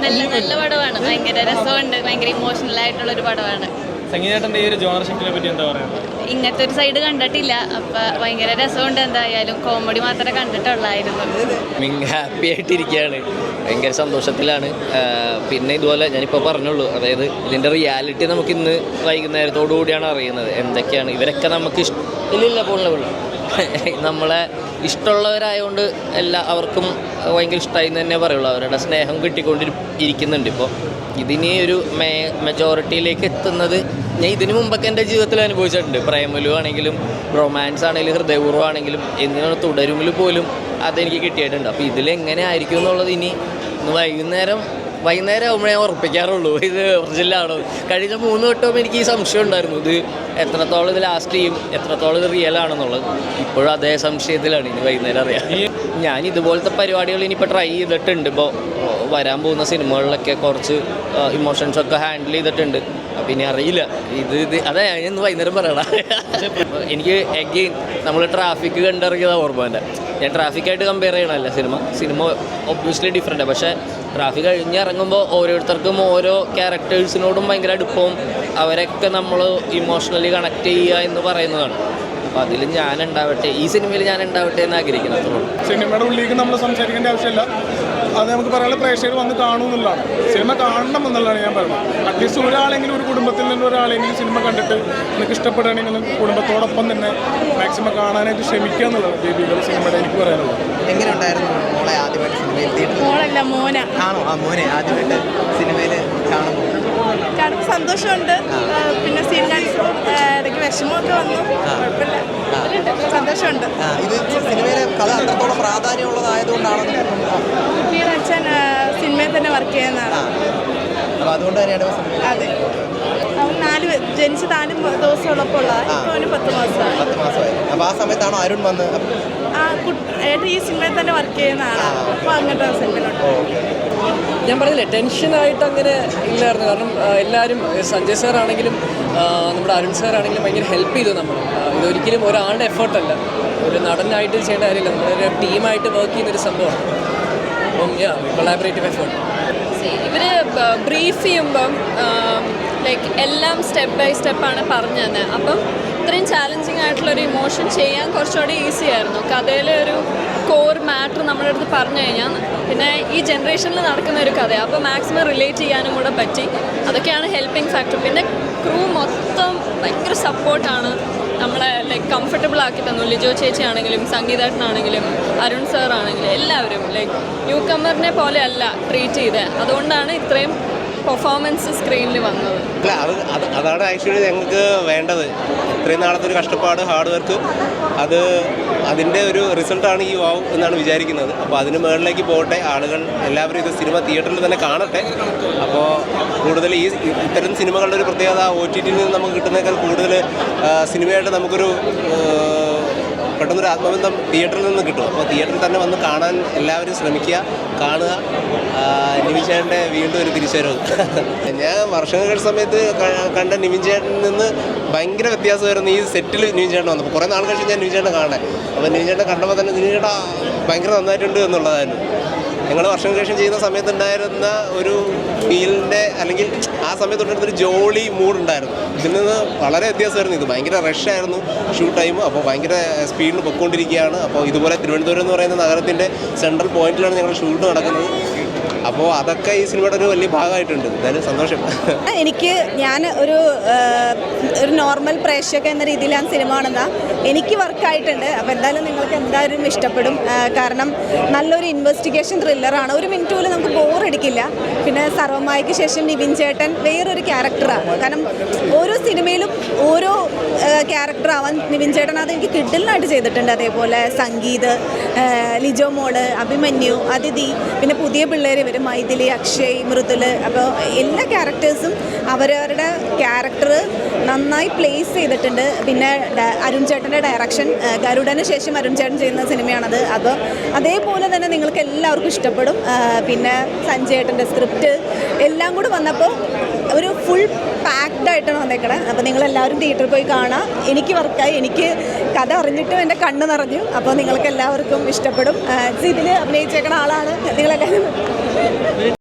നല്ല പടമാണ്. ഭയങ്കര രസമുണ്ട്. ഭയങ്കര ഇമോഷണൽ ആയിട്ടുള്ള ഒരു പടമാണ്. സംഗീതേട്ടൻ്റെ ഈ ഒരു ജോണർ ഷിഫ്റ്റിനെ പറ്റി എന്താ പറയുക? ഇങ്ങനത്തെ ഒരു സൈഡ് കണ്ടിട്ടില്ല. അപ്പം ഭയങ്കര രസമുണ്ട്. എന്തായാലും കോമഡി മാത്രമേ കണ്ടിട്ടുള്ളായിരുന്നു. ഹാപ്പി ആയിട്ടിരിക്കുകയാണ്, ഭയങ്കര സന്തോഷത്തിലാണ്. പിന്നെ ഇതുപോലെ ഞാനിപ്പോൾ പറഞ്ഞുള്ളൂ, അതായത് ഇതിൻ്റെ റിയാലിറ്റി നമുക്ക് ഇന്ന് വൈകുന്നേരത്തോടു കൂടിയാണ് അറിയുന്നത്. എന്തൊക്കെയാണ് ഇവരൊക്കെ നമുക്ക് ഇല്ലില്ല പോലുള്ള നമ്മളെ ഇഷ്ടമുള്ളവരായതുകൊണ്ട് അവർക്കും ഭയങ്കര ഇഷ്ടമായി എന്ന് തന്നെ പറയുള്ളൂ. അവരുടെ സ്നേഹം കിട്ടിക്കൊണ്ടിരിക്കുന്നുണ്ട്. ഇപ്പോൾ ഇതിന് ഒരു മെജോറിറ്റിയിലേക്ക് എത്തുന്നത് ഞാൻ ഇതിനു മുമ്പൊക്കെ എൻ്റെ ജീവിതത്തിൽ അനുഭവിച്ചിട്ടുണ്ട്. പ്രേമലു ആണെങ്കിലും റൊമാൻസ് ആണെങ്കിലും ഹൃദയപൂർവ്വം ആണെങ്കിലും എന്തിനാണ് തുടരുമിൽ പോലും അതെനിക്ക് കിട്ടിയിട്ടുണ്ട്. അപ്പോൾ ഇതിലെങ്ങനെ ആയിരിക്കും എന്നുള്ളത് ഇനി വൈകുന്നേരം ആകുമ്പോഴേ ഞാൻ ഉറപ്പിക്കാറുള്ളൂ ഇത് ഒറിജിനലാണോ. കഴിഞ്ഞ 3 വട്ടവും എനിക്ക് ഈ സംശയം ഉണ്ടായിരുന്നു, ഇത് എത്രത്തോളം ഇത് ലാസ്റ്റ് ചെയ്യും, എത്രത്തോളം ഇത് റിയൽ ആണെന്നുള്ളത്. ഇപ്പോഴും അതേ സംശയത്തിലാണ്. ഇനി വൈകുന്നേരം അറിയാം. ഞാൻ ഇതുപോലത്തെ പരിപാടികൾ ഇനിയിപ്പോൾ ട്രൈ ചെയ്തിട്ടുണ്ട്. ഇപ്പോൾ വരാൻ പോകുന്ന സിനിമകളിലൊക്കെ കുറച്ച് ഇമോഷൻസൊക്കെ ഹാൻഡിൽ ചെയ്തിട്ടുണ്ട്. അപ്പം ഇനി അറിയില്ല അതെ ഞാൻ ഇന്ന് വൈകുന്നേരം പറയണം. എനിക്ക് എഗെയിൻ നമ്മൾ ട്രാഫിക് കണ്ടിറങ്ങിയതാണ് ഓർമ്മ. ഞാൻ ട്രാഫിക്കായിട്ട് കമ്പയർ ചെയ്യണമല്ല സിനിമ ഒബ്വിയസ്ലി ഡിഫറെൻറ്റാണ്. പക്ഷേ ട്രാഫിക് കഴിഞ്ഞിറങ്ങുമ്പോൾ ഓരോരുത്തർക്കും ഓരോ ക്യാരക്ടേഴ്സിനോടും ഭയങ്കര അടുപ്പവും അവരൊക്കെ നമ്മൾ ഇമോഷണലി കണക്ട് ചെയ്യുക എന്ന് പറയുന്നതാണ്. അപ്പോൾ അതിൽ ഞാനുണ്ടാവട്ടെ, ഈ സിനിമയിൽ ഞാനുണ്ടാവട്ടെ എന്ന് ആഗ്രഹിക്കുന്നത്. സിനിമയുടെ ഉള്ളിലേക്ക് നമ്മൾ സംസാരിക്കേണ്ട ആവശ്യമില്ല. അത് നമുക്ക് പറയാനുള്ള പ്രേക്ഷകർ വന്ന് കാണുമെന്നുള്ളതാണ്. സിനിമ കാണണം എന്നുള്ളതാണ് ഞാൻ പറയുന്നത്. അറ്റ്ലീസ്റ്റ് ഒരാളെങ്കിലും, ഒരു കുടുംബത്തിൽ നിന്ന് ഒരാളെങ്കിലും സിനിമ കണ്ടിട്ട് നിങ്ങൾക്ക് ഇഷ്ടപ്പെടുകയാണെങ്കിൽ കുടുംബത്തോടൊപ്പം തന്നെ മാക്സിമം കാണാനായിട്ട് ശ്രമിക്കുക എന്നുള്ളത് ദീപിക സിനിമയുടെ എനിക്ക് പറയാനുള്ളത്. എങ്ങനെയുണ്ടായിരുന്നു മോളെ ആദ്യമായിട്ട് സിനിമയിൽ? മോളല്ല മോനെ ആണോ? മോനെ ആദ്യമായിട്ട് സിനിമയിൽ കാണുമ്പോൾ സന്തോഷമുണ്ട്. പിന്നെ സീൻ ഡാൻസും ഇടയ്ക്ക് വിഷമമൊക്കെ വന്നു. കുഴപ്പമില്ല, സന്തോഷമുണ്ട്. ഇത് സിനിമയിലെ കഥ അത്രത്തോളം പ്രാധാന്യമുള്ളതായതുകൊണ്ടാണ് അച്ഛൻ സിനിമയിൽ തന്നെ വർക്ക് ചെയ്യുന്നതാണ്. അപ്പോൾ അതുകൊണ്ട് തന്നെയാണ് അതെ. അവൻ ജനിച്ച് 4 ദിവസമുള്ളപ്പോൾ ഉള്ളതാണ്. ഇപ്പോൾ അവന് 10 മാസമായി. 10 മാസമായി. അപ്പോൾ ആ സമയത്താണോ അരുൺ വന്ന്? ഏട്ടൻ ഈ സിനിമയിൽ തന്നെ വർക്ക് ചെയ്യുന്നതാണ്. അപ്പോൾ അങ്ങനത്തെ സിനിമയിലോട്ട് ഞാൻ പറഞ്ഞില്ലേ, ടെൻഷനായിട്ട് അങ്ങനെ ഇല്ലായിരുന്നു. കാരണം എല്ലാവരും സഞ്ജയ് സാർ ആണെങ്കിലും നമ്മുടെ അരുൺ സാർ ആണെങ്കിലും ഭയങ്കര ഹെൽപ്പ് ചെയ്തു. നമ്മൾ ഇതൊരിക്കലും ഒരാളുടെ എഫേർട്ടല്ല, ഒരു നടനായിട്ട് ചെയ്യേണ്ട കാര്യമില്ല. നമ്മളൊരു ടീമായിട്ട് വർക്ക് ചെയ്യുന്നൊരു സംഭവമാണ്. അപ്പം കൊളാബറേറ്റീവ് എഫേർട്ട്. ഇവർ ബ്രീഫ് ചെയ്യുമ്പം ലൈക്ക് എല്ലാം സ്റ്റെപ്പ് ബൈ സ്റ്റെപ്പാണ് പറഞ്ഞു തന്നെ. അപ്പം ഇത്രയും ചാലഞ്ചിങ് ആയിട്ടുള്ളൊരു ഇമോഷൻ ചെയ്യാൻ കുറച്ചുകൂടി ഈസി ആയിരുന്നു. കഥയിലെ ഒരു കോർ മാറ്റർ നമ്മുടെ അടുത്ത് പറഞ്ഞു കഴിഞ്ഞാൽ പിന്നെ ഈ ജനറേഷനിൽ നടക്കുന്ന ഒരു കഥയാണ്. അപ്പോൾ മാക്സിമം റിലേറ്റ് ചെയ്യാനും കൂടെ പറ്റി. അതൊക്കെയാണ് ഹെൽപ്പിംഗ് ഫാക്ടർ. പിന്നെ ക്രൂ മൊത്തം ഭയങ്കര സപ്പോർട്ടാണ്. നമ്മളെ ലൈക്ക് കംഫർട്ടബിൾ ആക്കി തന്നു. ലിജോ ചേച്ചി ആണെങ്കിലും സംഗീതേട്ടനാണെങ്കിലും അരുൺ സാർ ആണെങ്കിലും എല്ലാവരും ലൈക്ക് ന്യൂ കമ്മറിനെ പോലെ അല്ല ട്രീറ്റ് ചെയ്തത്. അതുകൊണ്ടാണ് ഇത്രയും പെർഫോമൻസ് സ്ക്രീനിൽ വന്നത്. അല്ല, അതാണ് ആക്ച്വലി ഞങ്ങൾക്ക് വേണ്ടത്. ഇത്രയും നാളത്തെ ഒരു കഷ്ടപ്പാട്, ഹാർഡ് വർക്ക്, അതിൻ്റെ ഒരു റിസൾട്ടാണ് ഈ വാവ് എന്നാണ് വിചാരിക്കുന്നത്. അപ്പോൾ അതിന് മുകളിലേക്ക് പോകട്ടെ ആളുകൾ, എല്ലാവരും ഇത് സിനിമ തിയേറ്ററിൽ തന്നെ കാണട്ടെ. അപ്പോൾ കൂടുതൽ ഇത്തരം സിനിമകളുടെ ഒരു പ്രത്യേകത OTTയിൽ നിന്ന് നമുക്ക് കിട്ടുന്നതിനേക്കാൾ കൂടുതൽ സിനിമയായിട്ട് നമുക്കൊരു പെട്ടെന്നൊരു ആത്മബന്ധം തിയേറ്ററിൽ നിന്ന് കിട്ടും. അപ്പോൾ തിയേറ്ററിൽ തന്നെ വന്ന് കാണാൻ എല്ലാവരും ശ്രമിക്കുക, കാണുക. നിവിൻ ചേട്ടൻ്റെ വീണ്ടും ഒരു തിരിച്ചുവരവ്. ഞാൻ വർഷങ്ങൾക്ക് സമയത്ത് കണ്ട നിവിൻ ചേട്ടനിൽ നിന്ന് ഭയങ്കര വ്യത്യാസമായിരുന്നു ഈ സെറ്റിൽ നിവിൻ ചേട്ടൻ വന്നപ്പോൾ. കുറേ നാൾ കഴിച്ച് ഞാൻ നിവിൻ ചേട്ടനെ കാണാൻ. അപ്പോൾ നിവിൻ ചേട്ടനെ കണ്ടപ്പോൾ തന്നെ നിവിൻ ചേട്ടാ ഭയങ്കര നന്നായിട്ടുണ്ട് എന്നുള്ളതായിരുന്നു. ഞങ്ങൾ വർഷം ശേഷം ചെയ്യുന്ന സമയത്തുണ്ടായിരുന്ന ഒരു ഫീലിൻ്റെ അല്ലെങ്കിൽ ആ സമയത്തുണ്ടായിരുന്നൊരു ജോളി മൂഡുണ്ടായിരുന്നു. ഇതിൽ നിന്ന് വളരെ വ്യത്യാസമായിരുന്നു. ഇത് ഭയങ്കര റഷായിരുന്നു ഷൂട്ട് ടൈം. അപ്പോൾ ഭയങ്കര സ്പീഡിൽ പൊയ്ക്കൊണ്ടിരിക്കുകയാണ്. അപ്പോൾ ഇതുപോലെ തിരുവനന്തപുരം എന്ന് പറയുന്ന നഗരത്തിൻ്റെ സെൻട്രൽ പോയിന്റിലാണ് ഞങ്ങൾ ഷൂട്ട് നടക്കുന്നത്. അപ്പോൾ അതൊക്കെ ഈ സിനിമയുടെ ഒരു വലിയ ഭാഗമായിട്ടുണ്ട്. എന്തായാലും സന്തോഷം. ഞാൻ ഒരു നോർമൽ പ്രേക്ഷക എന്ന രീതിയിലാണ് സിനിമ കാണുന്നത്. എനിക്ക് വർക്കായിട്ടുണ്ട്. അപ്പോൾ എന്തായാലും നിങ്ങൾക്ക് എന്തായാലും ഇഷ്ടപ്പെടും. കാരണം നല്ലൊരു ഇൻവെസ്റ്റിഗേഷൻ ത്രില്ലറാണ്. 1 മിനിറ്റ് പോലും നമുക്ക് ബോറടിക്കില്ല. പിന്നെ സർവ്വമായയ്ക്ക് ശേഷം നിവിൻ ചേട്ടൻ വേറൊരു ക്യാരക്ടറാണ്. കാരണം ഓരോ സിനിമയിലും ഓരോ ക്യാരക്ടറാവാൻ നിവിൻ ചേട്ടൻ അത് എനിക്ക് കിഡിലായിട്ട് ചെയ്തിട്ടുണ്ട്. അതേപോലെ സംഗീത്, ലിജോ മോള്, അഭിമന്യു, അതിഥി, പിന്നെ പുതിയ പിള്ളേർ ഇവർ മൈഥിലി, അക്ഷയ്, മൃദുൽ. അപ്പോൾ എല്ലാ ക്യാരക്ടേഴ്സും അവരവരുടെ ക്യാരക്ടർ നന്നായി പ്ലേസ് ചെയ്തിട്ടുണ്ട്. പിന്നെ അരുൺ ചേട്ടൻ്റെ ഡയറക്ഷൻ, ഗരുഡന് ശേഷം അരുൺ ചേട്ടൻ ചെയ്യുന്ന സിനിമയാണത്. അപ്പോൾ അതേപോലെ തന്നെ നിങ്ങൾക്ക് എല്ലാവർക്കും ഇഷ്ടപ്പെടും. പിന്നെ സഞ്ജയ് ചേട്ടൻ്റെ സ്ക്രിപ്റ്റ് എല്ലാം കൂടി വന്നപ്പോൾ ഒരു ഫുൾ പാക്ഡായിട്ടാണ് വന്നേക്കണത്. അപ്പോൾ നിങ്ങളെല്ലാവരും തിയേറ്ററിൽ പോയി കാണാം. എനിക്ക് വർക്കായി, എനിക്ക് കഥ അറിഞ്ഞിട്ടും എൻ്റെ കണ്ണ് നിറഞ്ഞു. അപ്പോൾ നിങ്ങൾക്ക് എല്ലാവർക്കും ഇഷ്ടപ്പെടും. ഇതിൽ അഭിനയിച്ചേക്കണ ആളാണ് നിങ്ങളെല്ലാവരും.